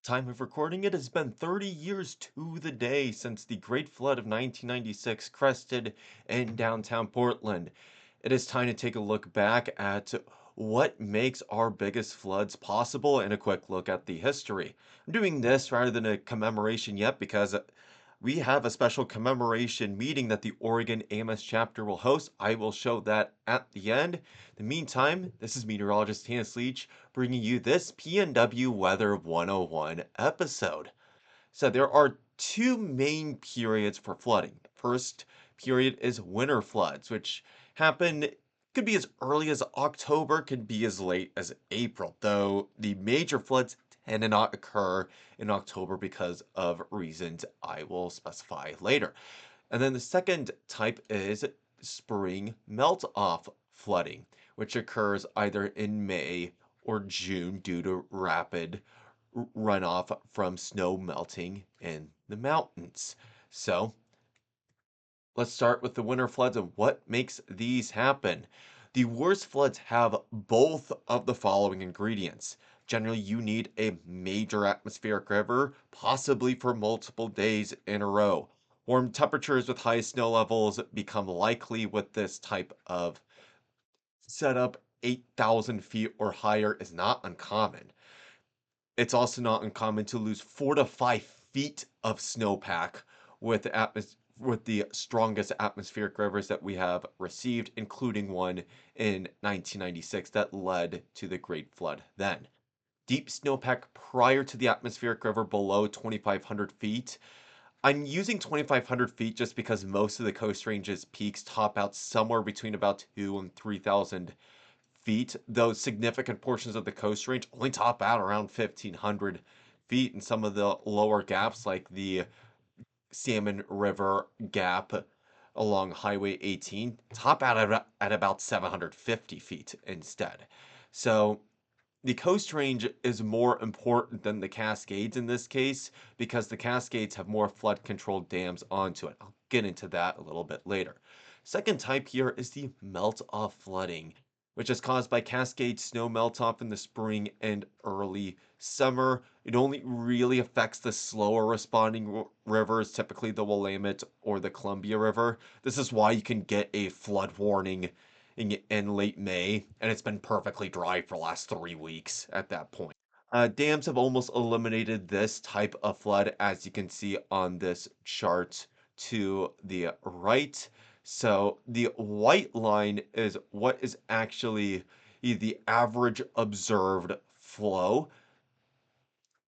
Time of recording, it has been 30 years to the day since the Great Flood of 1996 crested in downtown Portland. It is time to take a look back at what makes our biggest floods possible and a quick look at the history. I'm doing this rather than a commemoration yet because we have a special commemoration meeting that the Oregon AMS chapter will host. I will show that at the end. In the meantime, this is meteorologist Hannes Leach bringing you this PNW Weather 101 episode. So there are two main periods for flooding. First period is winter floods, which happen could be as early as October, could be as late as April, though the major floods tend to not occur in October because of reasons I will specify later. And then the second type is spring melt-off flooding, which occurs either in May or June due to rapid runoff from snow melting in the mountains. So let's start with the winter floods and what makes these happen. The worst floods have both of the following ingredients. Generally, you need a major atmospheric river, possibly for multiple days in a row. Warm temperatures with high snow levels become likely with this type of setup. 8,000 feet or higher is not uncommon. It's also not uncommon to lose 4 to 5 feet of snowpack with with the strongest atmospheric rivers that we have received, including one in 1996 that led to the Great Flood then. Deep snowpack prior to the atmospheric river below 2,500 feet. I'm using 2,500 feet just because most of the Coast Range's peaks top out somewhere between about 2 and 3,000 feet, though significant portions of the Coast Range only top out around 1,500 feet, and some of the lower gaps, like the Salmon River Gap along Highway 18, top out at about 750 feet instead. So the Coast Range is more important than the Cascades in this case because the Cascades have more flood control dams onto it. I'll get into that a little bit later. Second type here is the melt-off flooding, which is caused by Cascade snow melt-off in the spring and early summer. It only really affects the slower responding rivers, typically the Willamette or the Columbia River. This is why you can get a flood warning in late May, and it's been perfectly dry for the last 3 weeks at that point. Dams have almost eliminated this type of flood, as you can see on this chart to the right. So the white line is what is actually the average observed flow,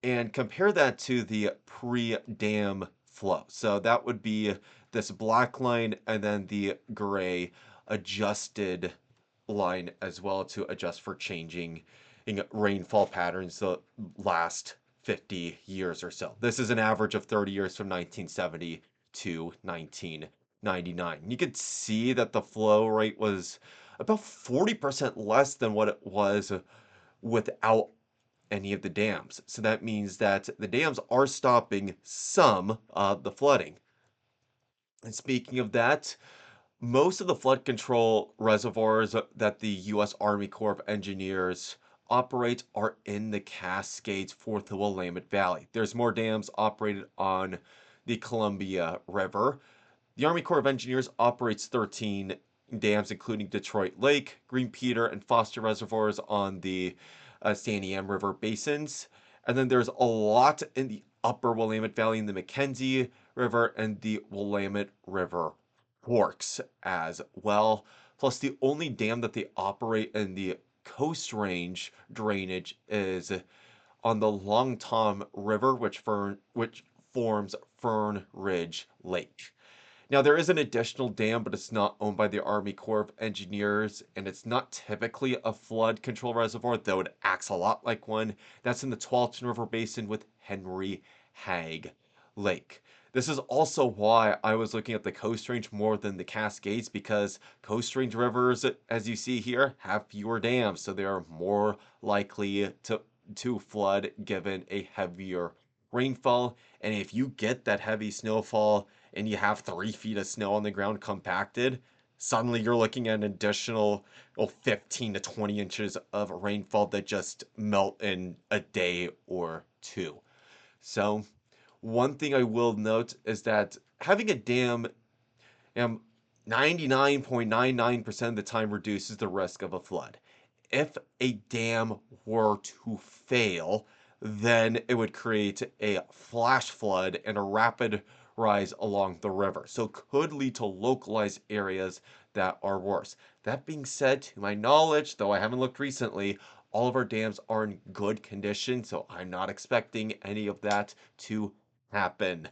and compare that to the pre-dam flow. So that would be this black line and then the gray adjusted line as well to adjust for changing rainfall patterns the last 50 years or so. This is an average of 30 years from 1970 to 1999. You could see that the flow rate was about 40% less than what it was without any of the dams. So that means that the dams are stopping some of the flooding. And speaking of that, most of the flood control reservoirs that the U.S. Army Corps of Engineers operate are in the Cascades for the Willamette Valley. There's more dams operated on the Columbia River. The Army Corps of Engineers operates 13 dams, including Detroit Lake, Green Peter, and Foster reservoirs on the Santiam River basins. And then there's a lot in the upper Willamette Valley in the Mackenzie River and the Willamette River Forks as well. Plus, the only dam that they operate in the Coast Range drainage is on the Long Tom River, which forms Fern Ridge Lake. Now, there is an additional dam, but it's not owned by the Army Corps of Engineers, and it's not typically a flood control reservoir, though it acts a lot like one. That's in the Tualatin River Basin with Henry Hagg Lake. This is also why I was looking at the Coast Range more than the Cascades, because Coast Range rivers, as you see here, have fewer dams, so they are more likely to flood given a heavier rainfall. And if you get that heavy snowfall and you have 3 feet of snow on the ground compacted, suddenly you're looking at an additional 15 to 20 inches of rainfall that just melt in a day or two. So, one thing I will note is that having a dam 99.99% of the time reduces the risk of a flood. If a dam were to fail, then it would create a flash flood and a rapid rise along the river. So could lead to localized areas that are worse. That being said, to my knowledge, though I haven't looked recently, all of our dams are in good condition, so I'm not expecting any of that to happen.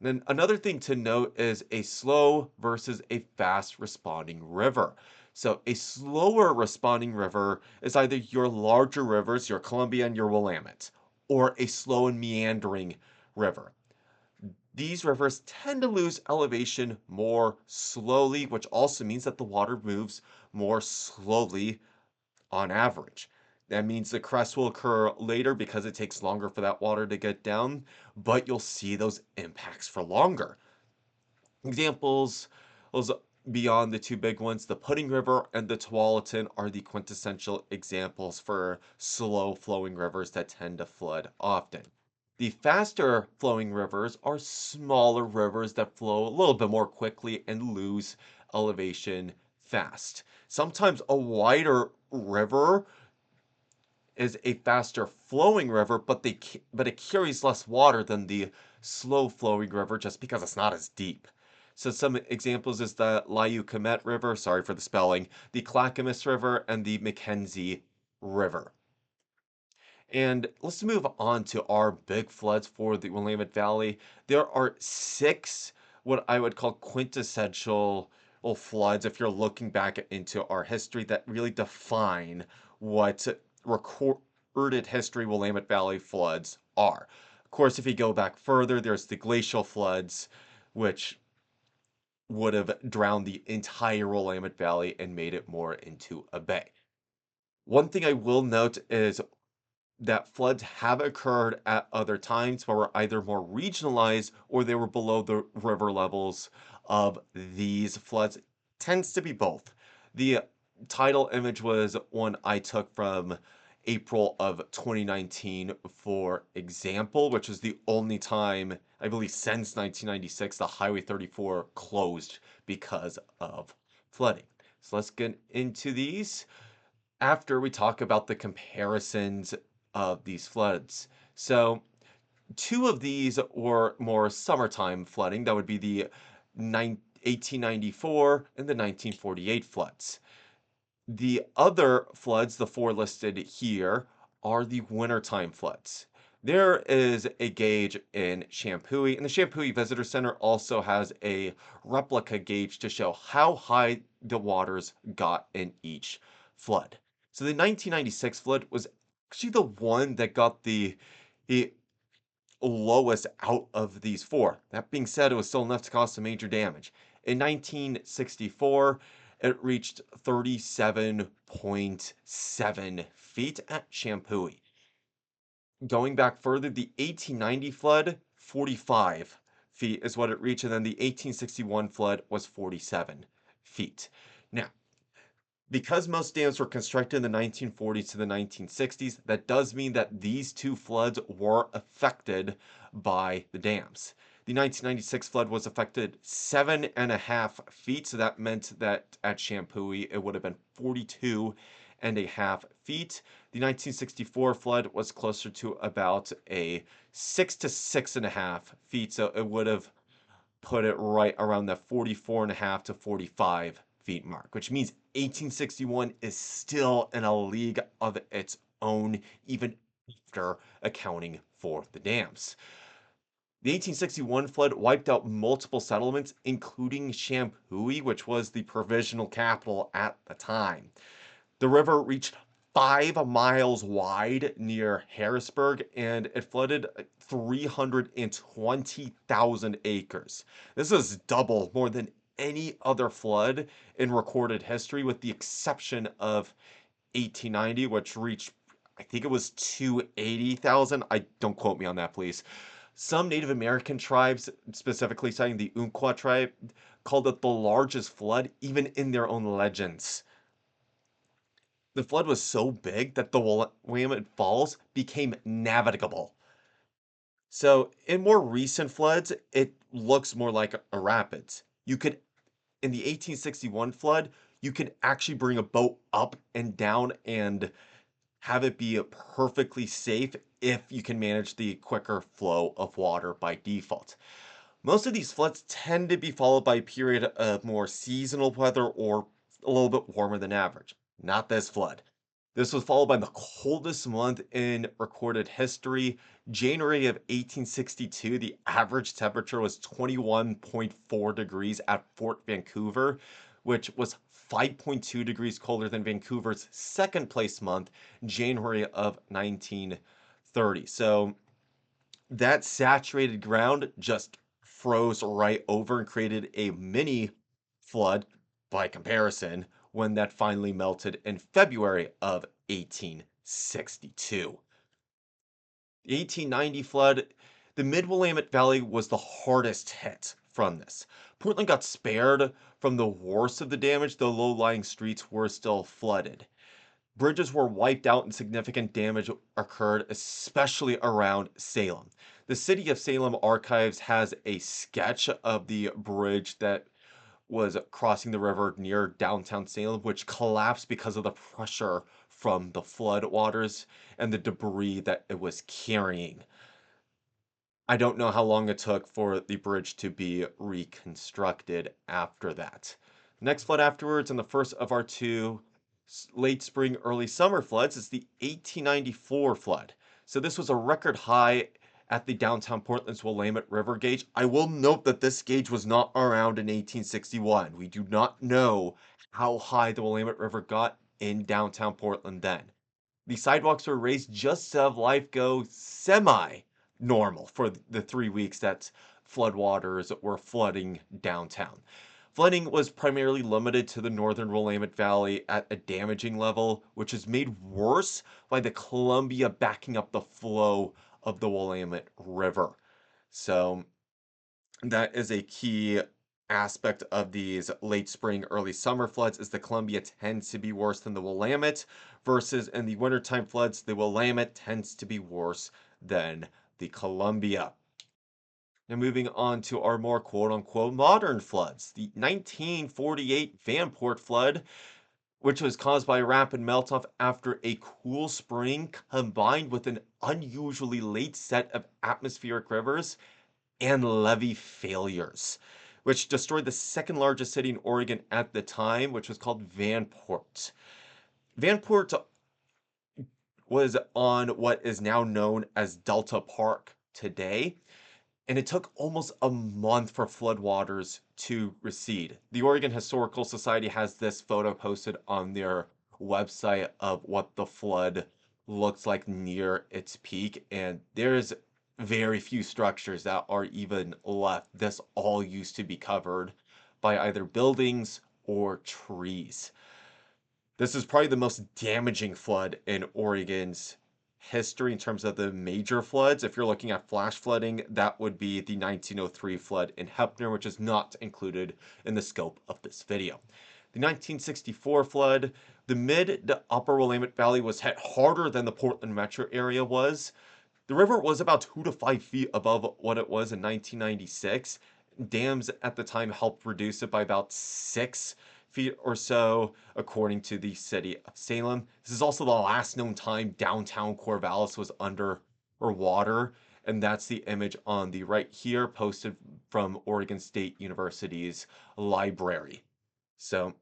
Then another thing to note is a slow versus a fast responding river. So a slower responding river is either your larger rivers, your Columbia and your Willamette, or a slow and meandering river. These rivers tend to lose elevation more slowly, which also means that the water moves more slowly on average. That means the crest will occur later because it takes longer for that water to get down, but you'll see those impacts for longer. Examples those beyond the two big ones, the Pudding River and the Tualatin are the quintessential examples for slow flowing rivers that tend to flood often. The faster flowing rivers are smaller rivers that flow a little bit more quickly and lose elevation fast. Sometimes a wider river is a faster flowing river, but it carries less water than the slow flowing river just because it's not as deep. So some examples is the Lyukamet River, sorry for the spelling, the Clackamas River, and the Mackenzie River. And let's move on to our big floods for the Willamette Valley. There are six what I would call quintessential floods if you're looking back into our history that really define what recorded history Willamette Valley floods are. Of course, if you go back further, there's the glacial floods, which would have drowned the entire Willamette Valley and made it more into a bay. One thing I will note is that floods have occurred at other times but were either more regionalized or they were below the river levels of these floods. Tends to be both. The title image was one I took from April of 2019, for example, which was the only time, I believe, since 1996 the Highway 34 closed because of flooding. So let's get into these after we talk about the comparisons of these floods. So, two of these were more summertime flooding. That would be the 1894 and the 1948 floods. The other floods, the four listed here, are the wintertime floods. There is a gauge in Champoeg, and the Champoeg Visitor Center also has a replica gauge to show how high the waters got in each flood. So the 1996 flood was actually the one that got the lowest out of these four. That being said, it was still enough to cause some major damage. In 1964, it reached 37.7 feet at Champoeg. Going back further, the 1890 flood, 45 feet is what it reached, and then the 1861 flood was 47 feet. Now, because most dams were constructed in the 1940s to the 1960s, that does mean that these two floods were affected by the dams. The 1996 flood was affected 7.5 feet, so that meant that at Champoeg it would have been 42.5 feet. The 1964 flood was closer to about a 6 to 6.5 feet, so it would have put it right around the 44.5 to 45 feet mark, which means 1861 is still in a league of its own, even after accounting for the dams. The 1861 flood wiped out multiple settlements, including Champoeg, which was the provisional capital at the time. The river reached 5 miles wide near Harrisburg, and it flooded 320,000 acres. This is double more than any other flood in recorded history, with the exception of 1890, which reached, I think it was 280,000. I don't quote me on that, please. Some Native American tribes, specifically citing the Umpqua tribe, called it the largest flood, even in their own legends. The flood was so big that the Willamette Falls became navigable. So in more recent floods, it looks more like a rapids. You could in the 1861 flood, you could actually bring a boat up and down and have it be perfectly safe if you can manage the quicker flow of water by default. Most of these floods tend to be followed by a period of more seasonal weather or a little bit warmer than average. Not this flood. This was followed by the coldest month in recorded history. January of 1862, the average temperature was 21.4 degrees at Fort Vancouver, which was 5.2 degrees colder than Vancouver's second place month, January of 1930. So that saturated ground just froze right over and created a mini flood by comparison when that finally melted in February of 1862. The 1890 flood, the mid Willamette Valley was the hardest hit from this. Portland got spared from the worst of the damage, though low lying streets were still flooded. Bridges were wiped out and significant damage occurred, especially around Salem. The City of Salem Archives has a sketch of the bridge that was crossing the river near downtown Salem, which collapsed because of the pressure from the flood waters and the debris that it was carrying. I don't know how long it took for the bridge to be reconstructed after that. Next flood afterwards, and the first of our two late spring, early summer floods, is the 1894 flood. So this was a record high at the downtown Portland's Willamette River gauge. I will note that this gauge was not around in 1861. We do not know how high the Willamette River got in downtown Portland then. The sidewalks were raised just to have life go semi normal for the 3 weeks that floodwaters were flooding downtown. Flooding was primarily limited to the northern Willamette Valley at a damaging level, which is made worse by the Columbia backing up the flow of the Willamette River. So that is a key aspect of these late spring, early summer floods is the Columbia tends to be worse than the Willamette, versus in the wintertime floods, the Willamette tends to be worse than the Columbia. Now moving on to our more quote-unquote modern floods. The 1948 Vanport flood, which was caused by a rapid melt-off after a cool spring combined with an unusually late set of atmospheric rivers and levee failures, which destroyed the second largest city in Oregon at the time, which was called Vanport. Vanport was on what is now known as Delta Park today, and it took almost a month for floodwaters to recede. The Oregon Historical Society has this photo posted on their website of what the flood looks like near its peak, and there's very few structures that are even left. This all used to be covered by either buildings or trees. This is probably the most damaging flood in Oregon's history in terms of the major floods. If you're looking at flash flooding, that would be the 1903 flood in Heppner, which is not included in the scope of this video. The 1964 flood, the mid to upper Willamette Valley was hit harder than the Portland metro area was. The river was about 2 to 5 feet above what it was in 1996. Dams at the time helped reduce it by about 6 feet or so, according to the city of Salem. This is also the last known time downtown Corvallis was under or water, and that's the image on the right here, posted from Oregon State University's library. So,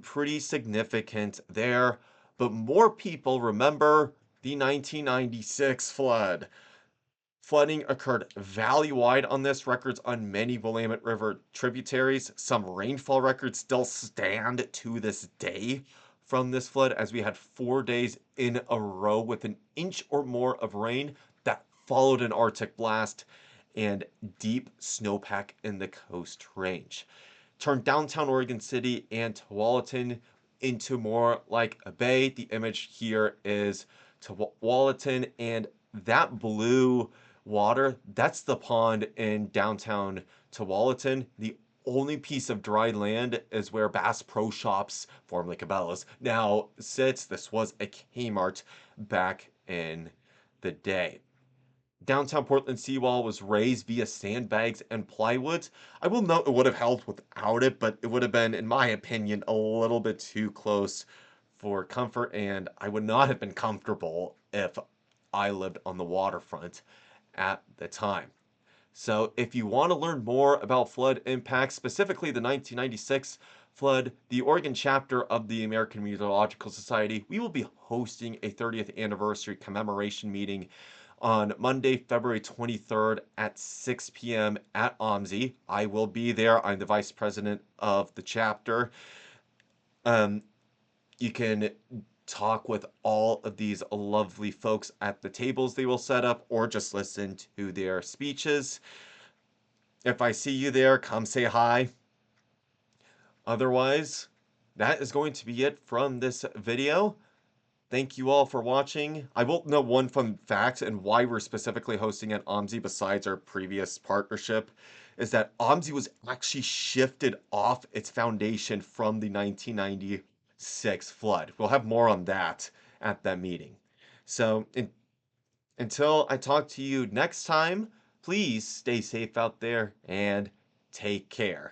pretty significant there, but more people remember the 1996 flood. Flooding occurred valley-wide on this, records on many Willamette River tributaries. Some rainfall records still stand to this day from this flood, as we had 4 days in a row with an inch or more of rain that followed an Arctic blast and deep snowpack in the Coast Range. Turned downtown Oregon City and Tualatin into more like a bay. The image here is Tualatin, and that blue water, that's the pond in downtown Tualatin. The only piece of dry land is where Bass Pro Shops, formerly Cabela's, now sits. This was a Kmart back in the day. downtown Portland seawall was raised via sandbags and plywood. I will note it would have helped without it, but it would have been, in my opinion, a little bit too close for comfort, and I would not have been comfortable if I lived on the waterfront at the time. So, if you want to learn more about flood impacts, specifically the 1996 flood, the Oregon chapter of the American Meteorological Society, we will be hosting a 30th anniversary commemoration meeting on Monday, February 23rd at 6 p.m. at OMSI. I will be there. I'm the vice president of the chapter. Um, you can talk with all of these lovely folks at the tables they will set up, or just listen to their speeches. If I see you there, come say hi. Otherwise, that is going to be it from this video. Thank you all for watching. I will know one fun fact and why we're specifically hosting at OMSI besides our previous partnership is that OMSI was actually shifted off its foundation from the 1996 flood. We'll have more on that at that meeting. So until I talk to you next time, please stay safe out there and take care.